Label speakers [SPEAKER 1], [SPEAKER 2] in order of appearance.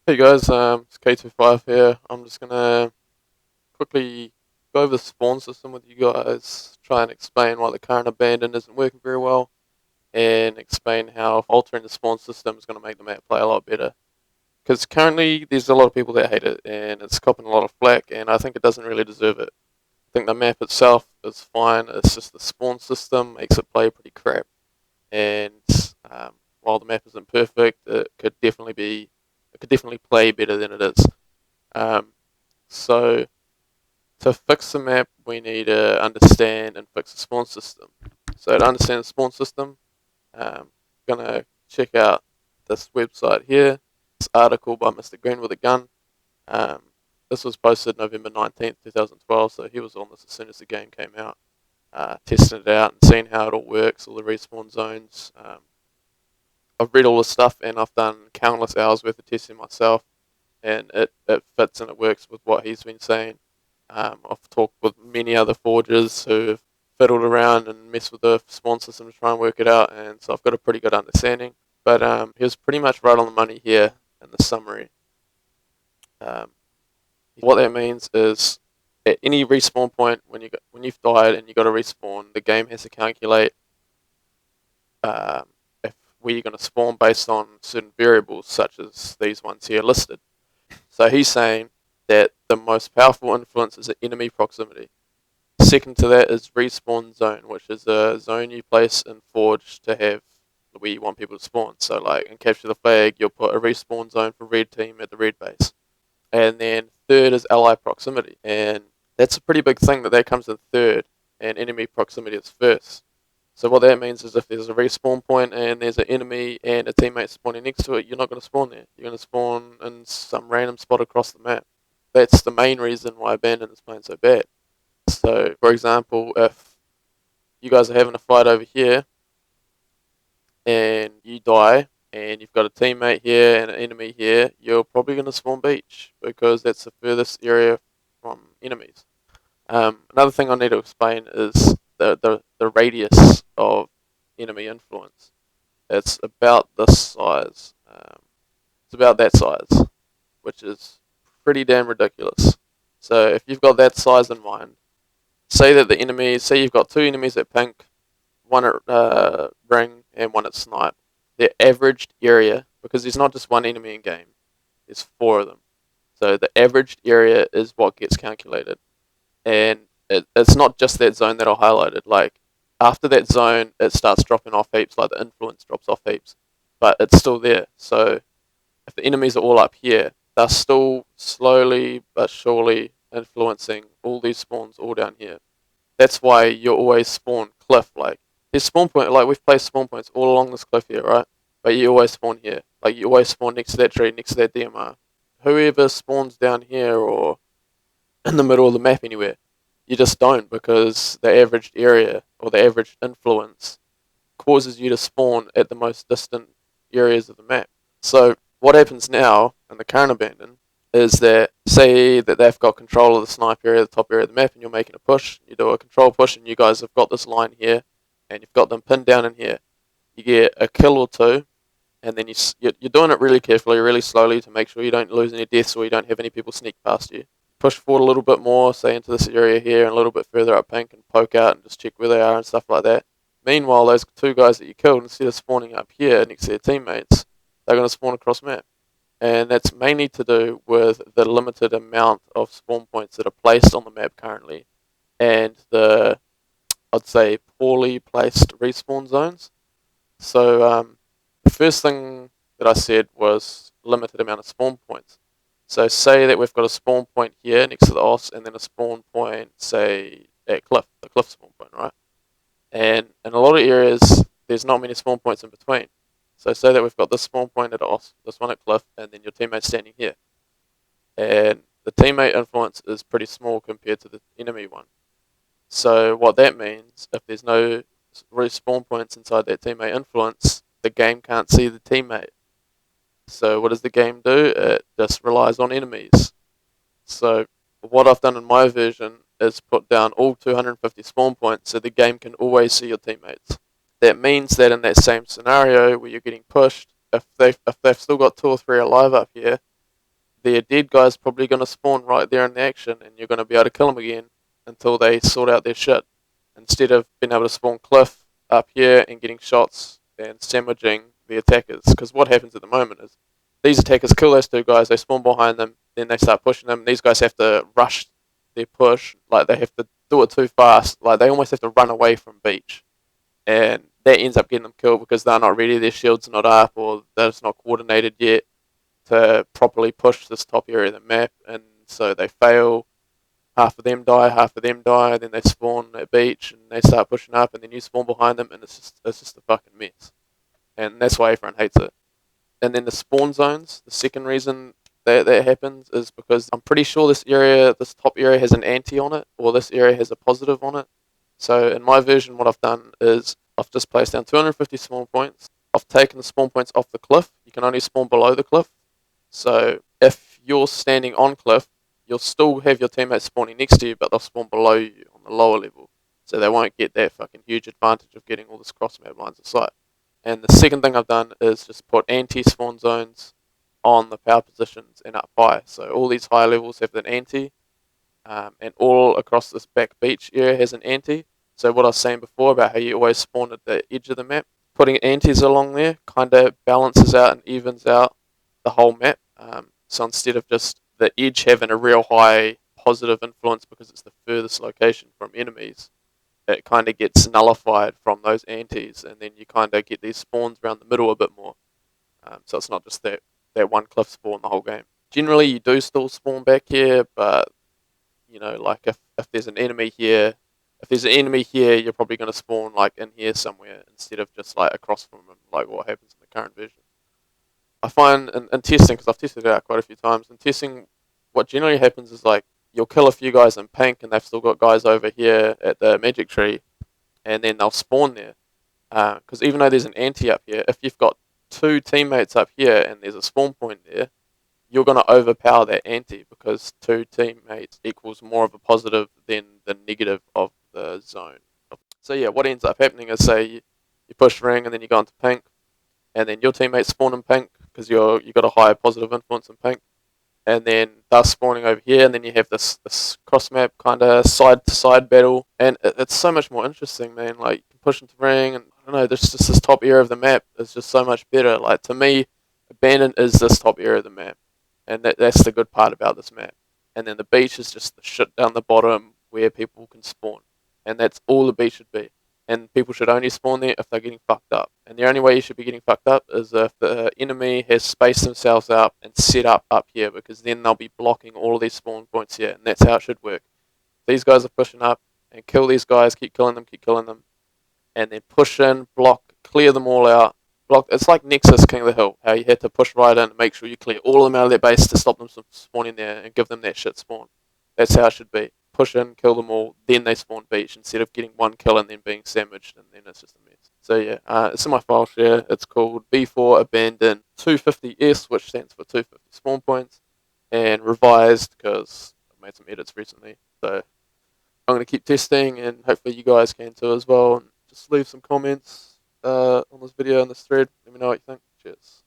[SPEAKER 1] Hey guys, it's K25 here. I'm just gonna quickly go over the spawn system with you guys, try and explain why the current abandon isn't working very well, and explain how altering the spawn system is gonna make the map play a lot better. Because currently there's a lot of people that hate it, and it's copping a lot of flack, and I think it doesn't really deserve it. I think the map itself is fine. It's just the spawn system makes it play pretty crap, and while the map isn't perfect, it could definitely play better than it is. Um, so to fix the map, we need to understand and fix the spawn system. So to understand the spawn system, I'm gonna check out this website here. This article by Mr. Green with a Gun. Um, this was posted November 19th, 2012. So he was on this as soon as the game came out, testing it out and seeing how it all works, all the respawn zones. I've read all this stuff and I've done countless hours worth of testing myself, and it fits and it works with what he's been saying. I've talked with many other forgers who've fiddled around and messed with the spawn system to try and work it out, and so I've got a pretty good understanding. But he was pretty much right on the money here in the summary. Um, what that means is at any respawn point when you've died and you got to respawn, the game has to calculate um, if where you're going to spawn based on certain variables such as these ones here listed. So he's saying that the most powerful influence is enemy proximity. Second to that is respawn zone, which is a zone you place in Forge to have where you want people to spawn. So, like in Capture the Flag, you'll put a respawn zone for red team at the red base. And then third is ally proximity, and that's a pretty big thing that comes in third, and enemy proximity is first. So what that means is if there's a respawn point and there's an enemy and a teammate spawning next to it, you're not going to spawn there. You're going to spawn in some random spot across the map. That's the main reason why Abandon is playing so bad. So, for example, if you guys are having a fight over here and you die and you've got a teammate here and an enemy here, you're probably going to spawn beach because that's the furthest area from enemies. Another thing I need to explain is the radius of enemy influence. It's about this size. It's about that size, which is pretty damn ridiculous. So if you've got that size in mind, say you've got two enemies at pink, one at ring, and one at snipe. Their averaged area, because there's not just one enemy in game, there's four of them. So the averaged area is what gets calculated, and it's not just that zone that I highlighted. Like after that zone, it starts dropping off heaps. Like the influence drops off heaps, but it's still there. So if the enemies are all up here, they're still slowly but surely influencing all these spawns all down here. That's why you always spawn cliff. Like there's spawn point. Like we've placed spawn points all along this cliff here, right? But you always spawn here. Like you always spawn next to that tree, next to that DMR. Whoever spawns down here or in the middle of the map anywhere, you just don't, because the averaged area or the average influence causes you to spawn at the most distant areas of the map. So what happens now in the current abandon is that say that they've got control of the sniper area, the top area of the map, and you're making a push. You do a control push, and you guys have got this line here, and you've got them pinned down in here. You get a kill or two, and then you're doing it really carefully, really slowly to make sure you don't lose any deaths or you don't have any people sneak past you. Push forward a little bit more, say into this area here, and a little bit further up pink, and poke out and just check where they are and stuff like that. Meanwhile, those two guys that you killed, instead of spawning up here next to their teammates, they're going to spawn across map. And that's mainly to do with the limited amount of spawn points that are placed on the map currently, and the, I'd say, poorly placed respawn zones. So the first thing that I said was limited amount of spawn points. So say that we've got a spawn point here next to the OS, and then a spawn point, say, at Cliff, the Cliff spawn point, right? And in a lot of areas, there's not many spawn points in between. So say that we've got this spawn point at OS, this one at Cliff, and then your teammate's standing here. And the teammate influence is pretty small compared to the enemy one. So what that means, if there's no respawn points inside that teammate influence, the game can't see the teammate. So what does the game do? It just relies on enemies. So what I've done in my version is put down all 250 spawn points so the game can always see your teammates. That means that in that same scenario where you're getting pushed, if they've still got two or three alive up here, their dead guy's probably going to spawn right there in the action, and you're going to be able to kill them again until they sort out their shit. Instead of being able to spawn Cliff up here and getting shots and sandwiching the attackers. Because what happens at the moment is these attackers kill those two guys, they spawn behind them, then they start pushing them. These guys have to rush their push, like they have to do it too fast, like they almost have to run away from beach. And that ends up getting them killed because they're not ready, their shields are not up, or they're just not coordinated yet to properly push this top area of the map, and so they fail. Half of them die, then they spawn at beach and they start pushing up, and then you spawn behind them, and it's just a fucking mess. And that's why everyone hates it. And then the spawn zones, the second reason that happens is because I'm pretty sure this top area has an anti on it, or this area has a positive on it. So in my version, what I've done is I've just placed down 250 spawn points. I've taken the spawn points off the cliff. You can only spawn below the cliff. So if you're standing on cliff, you'll still have your teammates spawning next to you, but they'll spawn below you on the lower level. So they won't get that fucking huge advantage of getting all this cross map lines of sight. And the second thing I've done is just put anti-spawn zones on the power positions and up high. So all these high levels have an anti, and all across this back beach area has an anti. So what I was saying before about how you always spawn at the edge of the map, putting antis along there kind of balances out and evens out the whole map. So instead of just the edge having a real high positive influence because it's the furthest location from enemies, it kind of gets nullified from those antis, and then you kind of get these spawns around the middle a bit more. So it's not just that one cliff spawn the whole game. Generally, you do still spawn back here, but like if there's an enemy here, you're probably going to spawn like in here somewhere instead of just like across from them, like what happens in the current version. I find in testing, because I've tested it out quite a few times, in testing, what generally happens is like you'll kill a few guys in pink and they've still got guys over here at the magic tree, and then they'll spawn there. Because even though there's an anti up here, if you've got two teammates up here and there's a spawn point there, you're going to overpower that anti because two teammates equals more of a positive than the negative of the zone. So yeah, what ends up happening is, say you push ring and then you go into pink, and then your teammates spawn in pink because you got a higher positive influence in pink, and then they're spawning over here, and then you have this cross map kind of side to side battle, and it's so much more interesting, man. Like you can push into ring, and I don't know, there's just this top area of the map is just so much better. Like to me, abandoned is this top area of the map, and that's the good part about this map. And then the beach is just the shit down the bottom where people can spawn, and that's all the beach should be. And people should only spawn there if they're getting fucked up. And the only way you should be getting fucked up is if the enemy has spaced themselves out and set up here, because then they'll be blocking all of these spawn points here, and that's how it should work. These guys are pushing up, and kill these guys, keep killing them, and then push in, block, clear them all out. Block. It's like Nexus King of the Hill, how you had to push right in and make sure you clear all of them out of their base to stop them from spawning there and give them that shit spawn. That's how it should be. Push in, kill them all, then they spawn beach, instead of getting one kill and then being sandwiched, and then it's just a mess. So yeah, it's in my file share. It's called B4 Abandon 250S, which stands for 250 spawn points, and revised because I've made some edits recently. So I'm going to keep testing, and hopefully you guys can too as well. And just leave some comments on this video and this thread. Let me know what you think. Cheers.